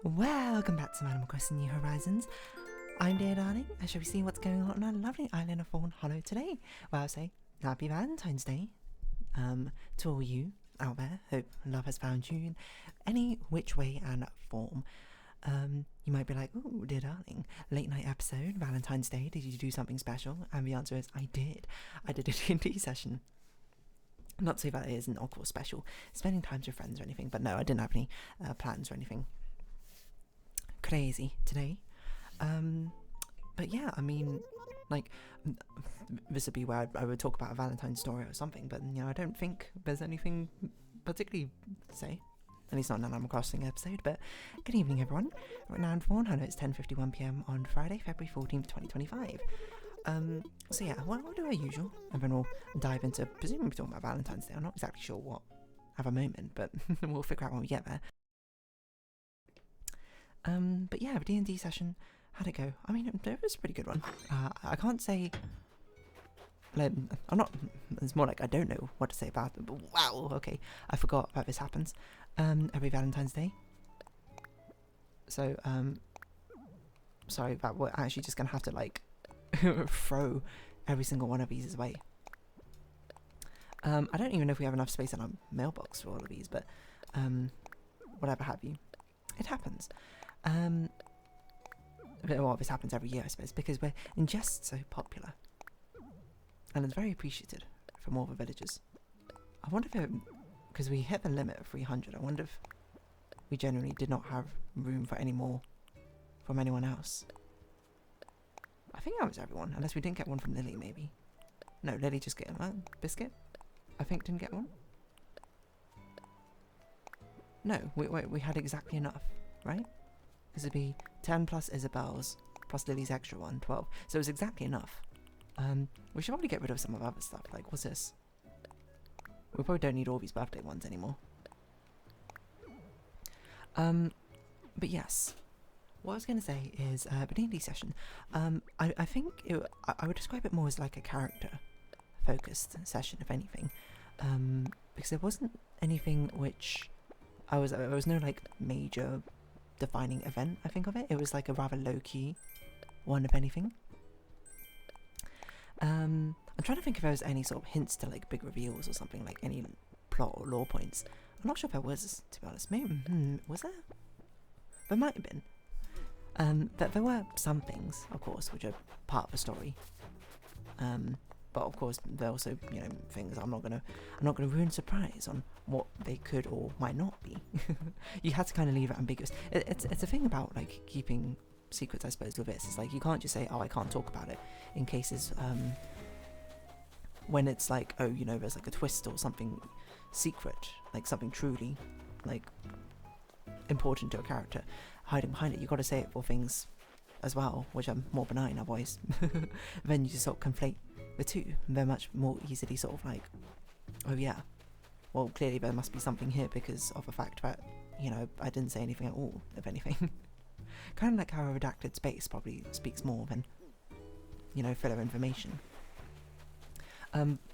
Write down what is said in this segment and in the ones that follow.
Welcome back to Animal Crossing New Horizons. I'm dear darling, and shall we see what's going on our lovely island of Fawnhallow today? Well, I'll say happy Valentine's Day to all you out there. Hope love has found you in any which way and form. You might be like, oh, dear darling, late night episode, Valentine's Day, did you do something special? And the answer is, I did. I did a D&D session. Not to say that it isn't, of course, special, spending time with friends or anything, but no, I didn't have any plans or anything crazy today. But yeah, I mean, like, this would be where I would talk about a Valentine's story or something, but you know, I don't think there's anything particularly to say. At least not in an Animal Crossing episode. But good evening, everyone. Right now in Fawnhallow, it's 10:51 p.m. on Friday, February 14th, 2025. So yeah, we'll do our usual, and then we'll dive into presumably talking about Valentine's Day. I'm not exactly sure what at a moment, but we'll figure out when we get there. But yeah, the D&D session, how'd it go? I mean, it was a pretty good one. I can't say, like, I'm not, it's more like I don't know what to say about it, but wow, okay, I forgot that this happens, every Valentine's Day. So, sorry, that we're actually just gonna have to, like, throw every single one of these away. I don't even know if we have enough space in our mailbox for all of these, but, whatever have you. It happens. Well, this happens every year, I suppose, because we're just so popular. And it's very appreciated from all the villagers. I wonder if because we hit the limit of 300, I wonder if we generally did not have room for any more from anyone else. I think that was everyone, unless we didn't get one from Lily, maybe. No, Lily just get Biscuit, I think, didn't get one. No, we had exactly enough, right? Because it'd be 10 plus Isabel's, plus Lily's extra one, 12. So it was exactly enough. We should probably get rid of some of our other stuff. Like, what's this? We probably don't need all these birthday ones anymore. But yes. What I was going to say is, the D&D session, I think I would describe it more as like a character-focused session, if anything. Because there wasn't anything which... there was no, like, major defining event, I think of it. It was like a rather low-key one, if anything. I'm trying to think if there was any sort of hints to, like, big reveals or something, like any plot or lore points. I'm not sure if there was, to be honest. Maybe, was there? There might have been. But there were some things, of course, which are part of the story. But of course, there are also, you know, things I'm not gonna ruin surprise on what they could or might not be. You had to kind of leave it ambiguous. It's a thing about, like, keeping secrets, I suppose, with this. It's like you can't just say, oh, I can't talk about it, in cases when it's like, oh, you know, there's like a twist or something secret, like something truly, like, important to a character hiding behind it. You got to say it for things as well, which are more benign otherwise. Then you just sort of conflate the two. They're much more easily sort of like, oh yeah, well, clearly there must be something here because of the fact that, you know, I didn't say anything at all, if anything. Kind of like how a redacted space probably speaks more than, you know, filler information.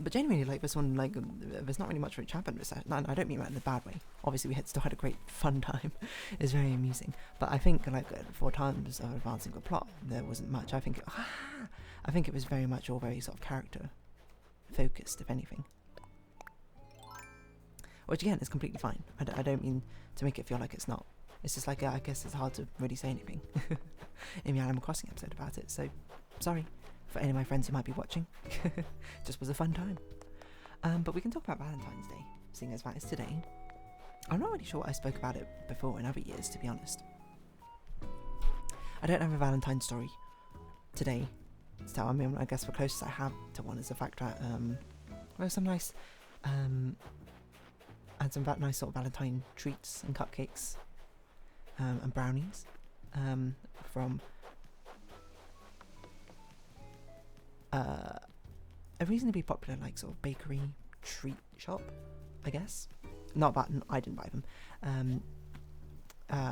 But genuinely, like, this one, like, there's not really much which happened with that. No, I don't mean that in a bad way. Obviously, we still had a great fun time. It's very amusing. But I think, like, for times of advancing the plot, there wasn't much. I think it was very much all very sort of character focused, if anything. Which again is completely fine. I don't mean to make it feel like it's not. It's just like, I guess it's hard to really say anything in the Animal Crossing episode about it. So sorry for any of my friends who might be watching. Just was a fun time. But we can talk about Valentine's Day, seeing as that is today. I'm not really sure what I spoke about it before in other years, to be honest. I don't have a Valentine story today. So I mean, I guess the closest I have to one is the fact that there's some nice and some nice sort of Valentine treats and cupcakes and brownies from a reasonably popular, like, sort of bakery treat shop, I guess. Not that I didn't buy them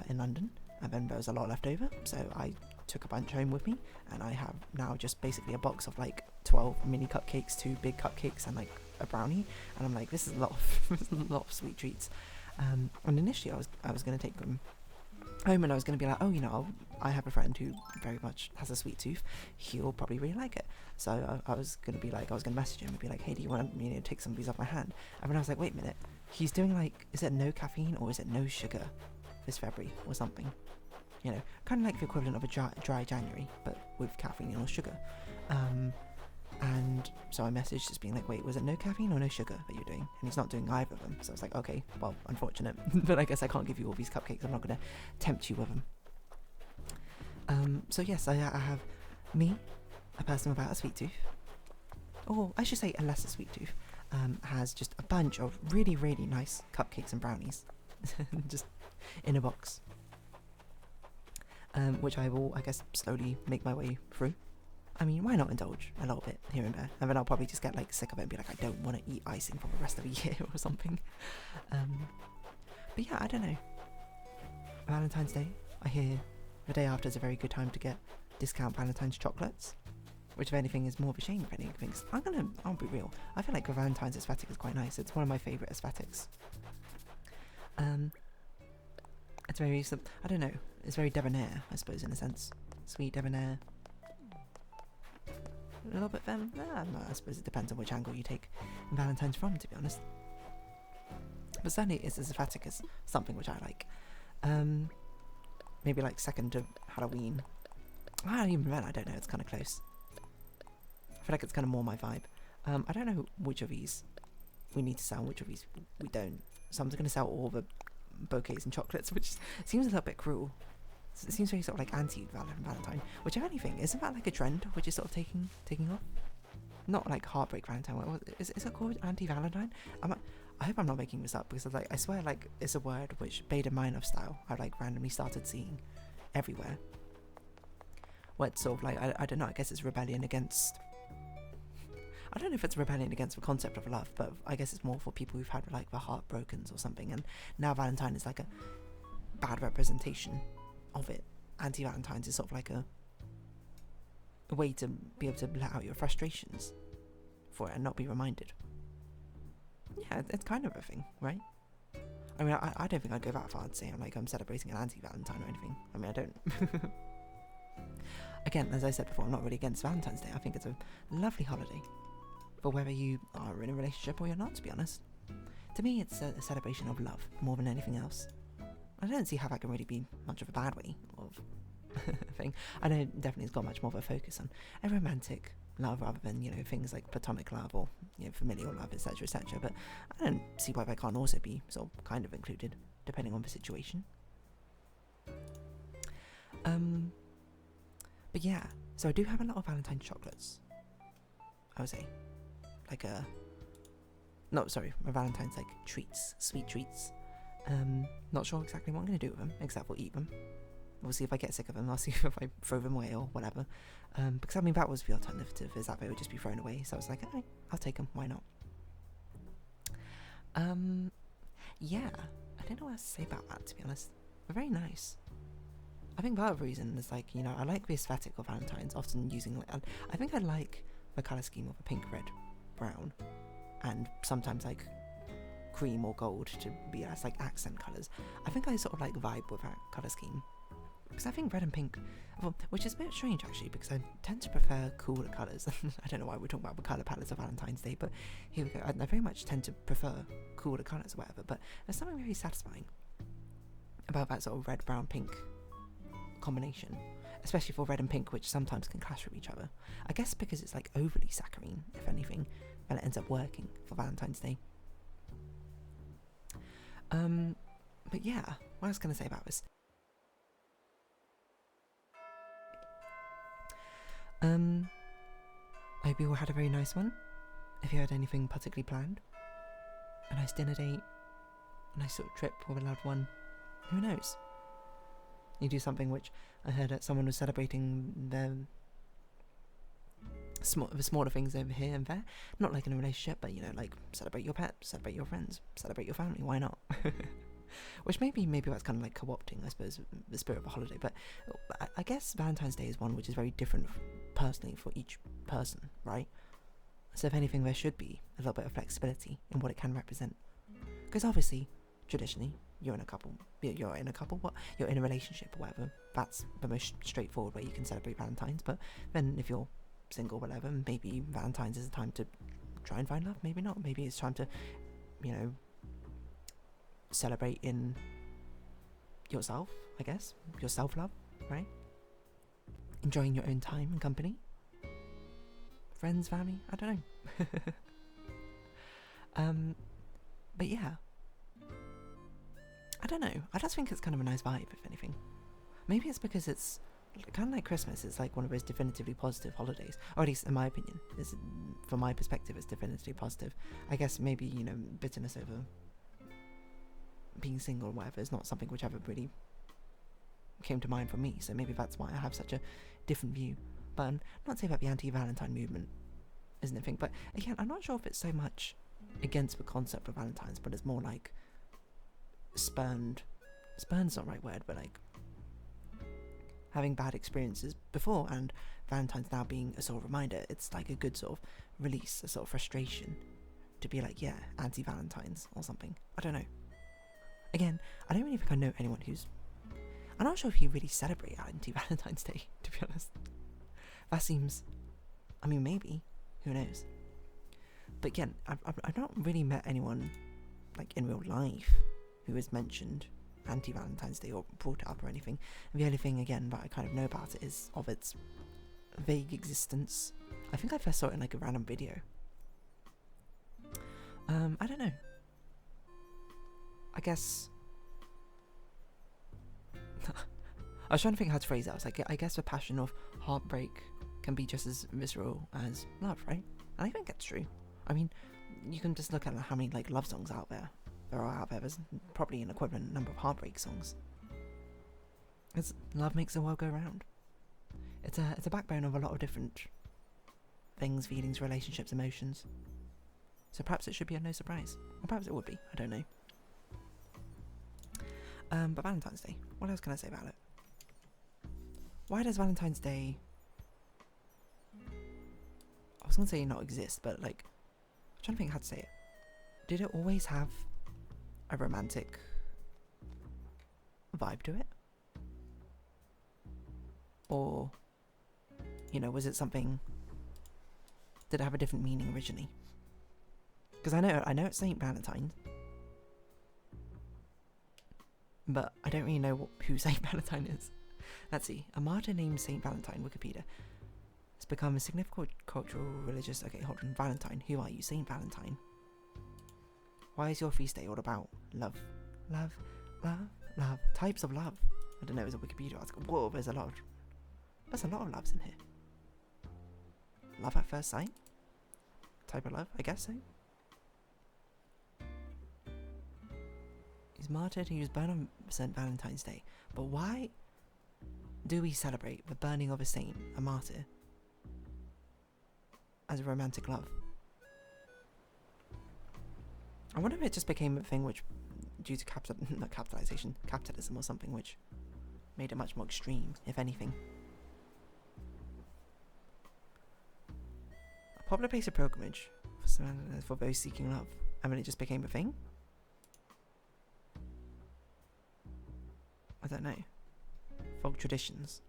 in London, and then there was a lot left over, so I took a bunch home with me, and I have now just basically a box of like 12 mini cupcakes, 2 big cupcakes, and like a brownie, and I'm like, this is a lot of sweet treats. And initially I was going to take them home and I was going to be like, oh, I have a friend who very much has a sweet tooth. He'll probably really like it. So I was going to be like, I was going to message him and be like, hey, do you want me to take some of these off my hand? And then I was like, wait a minute. He's doing like, is it no caffeine or is it no sugar this February or something? Kind of like the equivalent of a dry January, but with caffeine or sugar. And so I messaged just being like, wait, was it no caffeine or no sugar that you're doing? And he's not doing either of them. So I was like, okay, well, unfortunate. But I guess I can't give you all these cupcakes. I'm not going to tempt you with them. So yes, I have me, a person without a sweet tooth, or I should say a lesser sweet tooth, has just a bunch of really, really nice cupcakes and brownies just in a box, which I will, I guess, slowly make my way through. I mean, why not indulge a little bit here and there? And then I'll probably just get like sick of it and be like, I don't want to eat icing for the rest of the year or something. But yeah, I don't know. Valentine's Day, I hear the day after is a very good time to get discount Valentine's chocolates, which if anything is more of a shame if anything. I'll be real. I feel like the Valentine's aesthetic is quite nice. It's one of my favourite aesthetics. It's very, I don't know, it's very debonair, I suppose, in a sense. Sweet, debonair. A little bit femme. I suppose it depends on which angle you take Valentine's from, to be honest. But certainly it's as aesthetic as something which I like. Maybe like second to Halloween. I don't even know, I don't know, it's kind of close. I feel like it's kind of more my vibe. I don't know which of these we need to sell and which of these we don't. So I'm just going to sell all the bouquets and chocolates, which seems a little bit cruel. It seems very sort of like anti-Valentine, which if anything, isn't that like a trend which is sort of taking off? Not like heartbreak Valentine. Is it called anti-Valentine? I hope I'm not making this up, because I swear like it's a word which Beta Minor style I like randomly started seeing everywhere. Where it's sort of like I don't know. I guess it's rebellion against. I don't know if it's rebellion against the concept of love, but I guess it's more for people who've had like the heart broken or something. And now Valentine is like a bad representation of it. Anti-Valentine's is sort of like a way to be able to let out your frustrations for it and not be reminded. Yeah, it's kind of a thing, right? I mean, I don't think I'd go that far to say I'm celebrating an anti-Valentine or anything. I mean, I don't. Again, as I said before, I'm not really against Valentine's Day. I think it's a lovely holiday for whether you are in a relationship or you're not, to be honest. To me, it's a celebration of love more than anything else. I don't see how that can really be much of a bad way of thing. I know definitely it's got much more of a focus on a romantic love rather than, things like platonic love or, familial love, etc., etc. But I don't see why that can't also be sort of kind of included, depending on the situation. But yeah, so I do have a lot of Valentine's chocolates. I would say, my Valentine's treats, sweet treats. Not sure exactly what I'm going to do with them, except for eat them. We'll see if I get sick of them. I'll see if I throw them away or whatever. Because I mean, that was the alternative, is that they would just be thrown away. So I was like, okay, I'll take them. Why not? Yeah, I don't know what else to say about that, to be honest. They're very nice. I think the other reason is I like the aesthetic of Valentine's, often using I think I like the colour scheme of a pink, red, brown, and sometimes cream or gold to be as accent colours. I think I sort of vibe with that colour scheme. Because I think red and pink, which is a bit strange actually, because I tend to prefer cooler colours. I don't know why we're talking about the colour palettes of Valentine's Day, but here we go. I very much tend to prefer cooler colours or whatever, but there's something very satisfying about that sort of red, brown, pink combination, especially for red and pink, which sometimes can clash with each other. I guess because it's overly saccharine, if anything, and it ends up working for Valentine's Day. But yeah, what else can I say about this? I hope you all had a very nice one. If you had anything particularly planned, a nice dinner date, a nice sort of trip with a loved one, who knows? You do something which I heard that someone was celebrating the smaller things over here and there. Not in a relationship, but celebrate your pet, celebrate your friends, celebrate your family. Why not? Which maybe that's kind of co-opting, I suppose, the spirit of a holiday. But I guess Valentine's Day is one which is very different personally for each person, right? So if anything, there should be a little bit of flexibility in what it can represent. Because obviously, traditionally, you're in a couple, what? You're in a relationship or whatever. That's the most straightforward way you can celebrate Valentine's. But then if you're single, whatever, maybe Valentine's is a time to try and find love. Maybe not. Maybe it's time to, celebrate in yourself, I guess. Your self-love, right? Enjoying your own time and company. Friends, family, I don't know. But yeah. I don't know. I just think it's kind of a nice vibe, if anything. Maybe it's because it's kind of like Christmas. It's like one of those definitively positive holidays. Or at least in my opinion. From my perspective, it's definitively positive. I guess maybe, bitterness over being single or whatever is not something which ever really came to mind for me. So maybe that's why I have such a different view. But I'm not saying that the anti-Valentine movement isn't a thing. But again, I'm not sure if it's so much against the concept of Valentine's, but it's more like spurned's not the right word, but like having bad experiences before, and Valentine's now being a sort of reminder. It's like a good sort of release, a sort of frustration to be like, yeah, anti-Valentine's or something. I don't know. Again, I don't really think I know anyone who's... I'm not sure if you really celebrate anti-Valentine's Day, to be honest. That seems... I mean, maybe. Who knows? But again, I've not really met anyone, like, in real life who has mentioned anti-Valentine's Day or brought it up or anything. And the only thing, again, that I kind of know about it is of its vague existence. I think I first saw it in, like, a random video. I don't know. I guess... I was trying to think how to phrase that. I was like, I guess the passion of heartbreak can be just as visceral as love, right? And I think it's true. I mean, you can just look at how many, like, love songs there are out there. There's probably an equivalent number of heartbreak songs. It's love makes the world go round. It's a backbone of a lot of different things, feelings, relationships, emotions. So perhaps it should be a no surprise. Or perhaps it would be. I don't know. But Valentine's Day. What else can I say about it? Why does Valentine's Day... I was going to say not exist, but like... I'm trying to think how to say it. Did it always have a romantic vibe to it? Or, was it something... Did it have a different meaning originally? Because I know it's Saint Valentine. But I don't really know who Saint Valentine is. Let's see. A martyr named Saint Valentine, Wikipedia. Has become a significant cultural, religious... Okay, hold on. Valentine. Who are you? Saint Valentine. Why is your feast day all about? Love. Love. Love. Love. Types of love. I don't know. It's a Wikipedia article. Whoa, there's a lot of loves in here. Love at first sight? Type of love? I guess so. He's martyred. He was burned on St. Valentine's Day. But why do we celebrate the burning of a saint, a martyr, as a romantic love? I wonder if it just became a thing which, due to capitalism or something, which made it much more extreme, if anything. A popular place of pilgrimage for those seeking love. I mean, it just became a thing? I don't know. Folk traditions.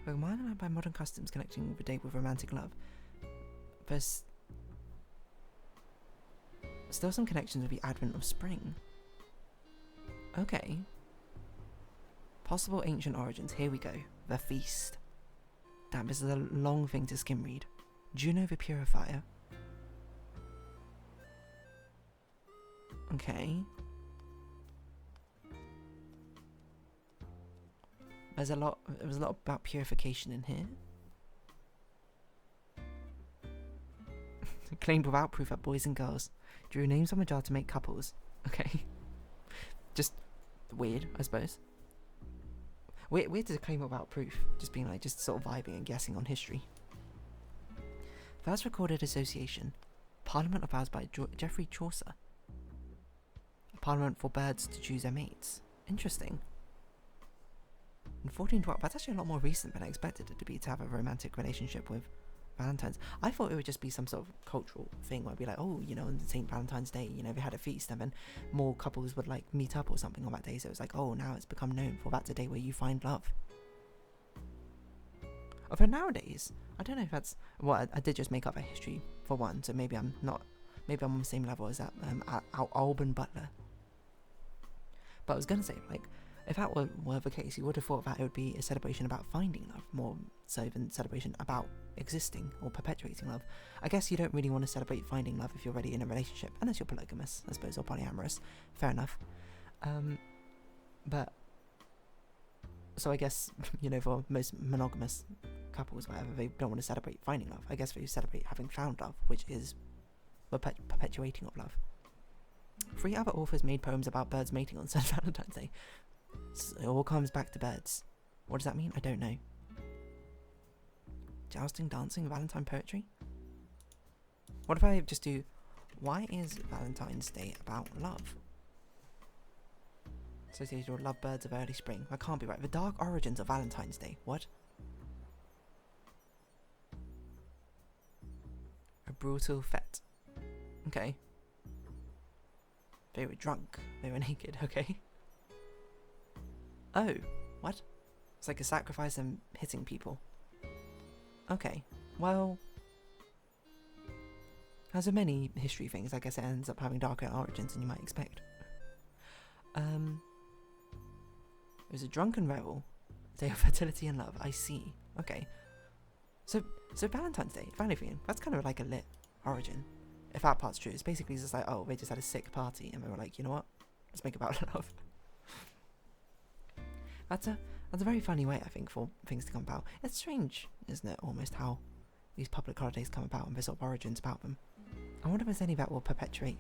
We're reminded by modern customs connecting the day with romantic love. There's still some connections with the advent of spring. Okay. Possible ancient origins. Here we go. The feast. Damn, this is a long thing to skim read. Juno the Purifier. Okay. There was a lot about purification in here. Claimed without proof that boys and girls drew names on a jar to make couples. Okay. Just weird, I suppose. Weird to claim without proof. Just being like, just sort of vibing and guessing on history. First recorded association. Parliament of Vows by Geoffrey Chaucer. A parliament for birds to choose their mates. Interesting. In 1412, that's actually a lot more recent than I expected it to be, to have a romantic relationship with Valentine's. I thought it would just be some sort of cultural thing where it'd be like, oh, you know, on St. Valentine's Day, you know, they had a feast and then more couples would like meet up or something on that day. So it was like, oh, now it's become known for that's a day where you find love. Although nowadays, I don't know if that's, well, I did just make up a history for one, so maybe I'm on the same level as that Alban Butler. But I was going to say, like, if that were the case, you would have thought that it would be a celebration about finding love, more so than celebration about existing or perpetuating love. I guess you don't really want to celebrate finding love if you're already in a relationship, unless you're polygamous, I suppose, or polyamorous. Fair enough. But, so I guess, you know, for most monogamous couples, whatever, they don't want to celebrate finding love. I guess they celebrate having found love, which is perpetuating of love. 3 other authors made poems about birds mating on St. Valentine's Day. So it all comes back to birds. What does that mean? I don't know. Jousting, dancing, Valentine poetry? What if I just do, why is Valentine's Day about love? Associated with lovebirds of early spring. That can't be right. The dark origins of Valentine's Day. What? A brutal fete. Okay. They were drunk. They were naked. Okay. Oh, what? It's like a sacrifice and hitting people. Okay, well, as with many history things, I guess it ends up having darker origins than you might expect. It was a drunken revel, day of fertility and love. I see. Okay, so Valentine's Day, if anything, that's kind of like a lit origin. If that part's true, it's basically just like, oh, they just had a sick party and they were like, you know what? Let's make about love. That's a very funny way, I think, for things to come about. It's strange, isn't it, almost how these public holidays come about and the sort of origins about them. I wonder if there's any that will perpetuate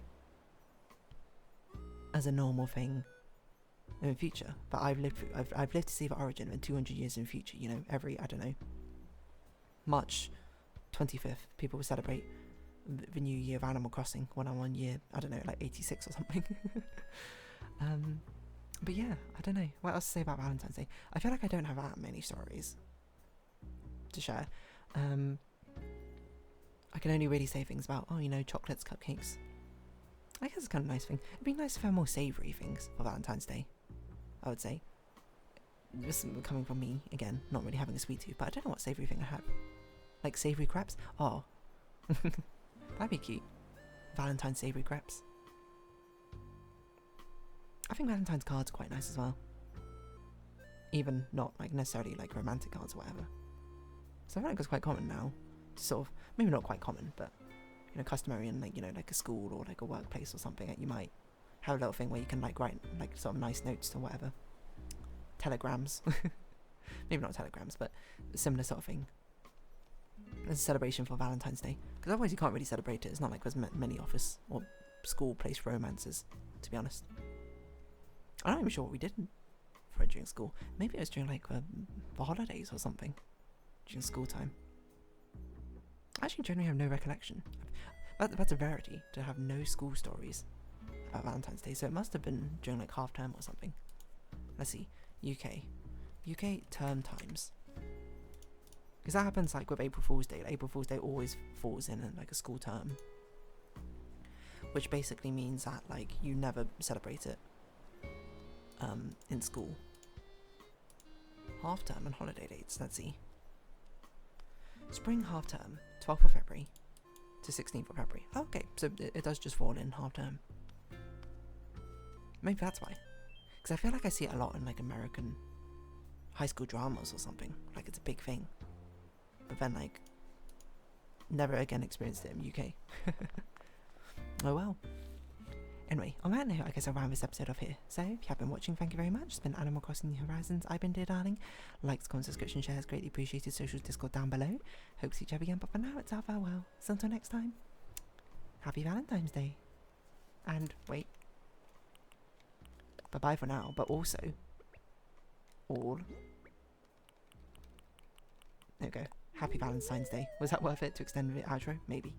as a normal thing in the future. But I've lived to see the origin in 200 years in the future. You know, every, I don't know, March 25th, people will celebrate the new year of Animal Crossing when I'm on year, I don't know, like 86 or something. But yeah, I don't know. What else to say about Valentine's Day? I feel like I don't have that many stories to share. I can only really say things about, oh, you know, chocolates, cupcakes. I guess it's kind of a nice thing. It'd be nice if I had more savoury things for Valentine's Day, I would say. This is coming from me, again, not really having a sweet tooth, but I don't know what savoury thing I have. Like savoury crepes? Oh. That'd be cute. Valentine's savoury crepes. I think Valentine's cards are quite nice as well. Even not like necessarily like romantic cards or whatever. So I feel like it's quite common now. Sort of, maybe not quite common, but you know, customary in like, you know, like a school or like a workplace or something that you might have a little thing where you can like write like sort of nice notes or whatever. Telegrams. Maybe not telegrams, but a similar sort of thing. As a celebration for Valentine's Day. Because otherwise you can't really celebrate it. It's not like there's many office or school place romances, to be honest. I'm not even sure what we did for it during school. Maybe it was during like the holidays or something. During school time. I actually generally have no recollection. That's a rarity to have no school stories about Valentine's Day. So it must have been during like half term or something. Let's see. UK term times. Because that happens like with April Fool's Day. Like, April Fool's Day always falls in like a school term. Which basically means that like you never celebrate it in school. Half term and holiday dates, let's see. Spring half term, 12th of February to 16th of February. Oh, okay, so it does just fall in half term. Maybe that's why. Because I feel like I see it a lot in like American high school dramas or something. Like it's a big thing. But then like, never again experienced it in UK. Oh well. Anyway, on that note, I guess I'll round this episode off here. So, if you have been watching, thank you very much. It's been Animal Crossing New Horizons. I've been Dear Darling. Likes, comments, subscription, shares, greatly appreciated. Socials, Discord down below. Hope to see each other again, but for now, it's our farewell. So until next time, happy Valentine's Day. And, wait. Bye-bye for now, but also, all. There we go. Happy Valentine's Day. Was that worth it to extend the outro? Maybe.